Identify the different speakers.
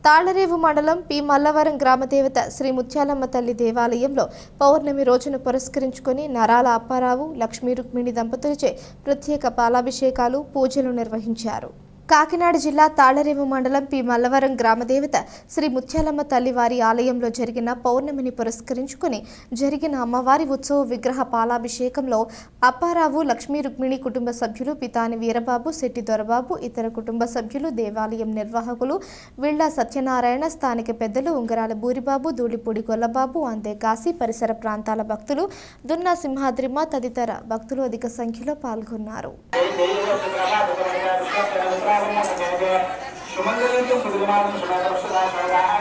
Speaker 1: తాళరేవు మండలం పి మల్లవరం గ్రామదేవత శ్రీ ముత్యాలమ్మ తల్లి దేవాలయంలో పౌర్ణమి రోజును పురస్కరించుకొని నరాల అప్పారావు లక్ష్మీ రుక్మిణి దంపతులచే ప్రత్యేక పాలాభిషేకాలు పూజలు నిర్వహించారు. కాకినాడ జిల్లా తాళరేవు మండలం పి మల్లవరం గ్రామదేవత శ్రీ ముత్యాలమ్మ తల్లివారి ఆలయంలో జరిగిన పౌర్ణమిని పురస్కరించుకుని జరిగిన అమ్మవారి ఉత్సవ విగ్రహ పాలాభిషేకంలో అప్పారావు లక్ష్మీ రుక్మిణి కుటుంబ సభ్యులు పితాని వీరబాబు శెట్టి దొరబాబు ఇతర కుటుంబ సభ్యులు దేవాలయం నిర్వాహకులు విళ్ళ సత్యనారాయణ స్థానిక పెద్దలు ఉంగరాల బూరిబాబు ధూళిపూడి గొల్లబాబు అంతేకాశీ పరిసర ప్రాంతాల భక్తులు దున్నా సింహాద్రిమ తదితర భక్తులు అధిక సంఖ్యలో పాల్గొన్నారు.
Speaker 2: సుమంగళంతో సుగుణమానం సుమంగళ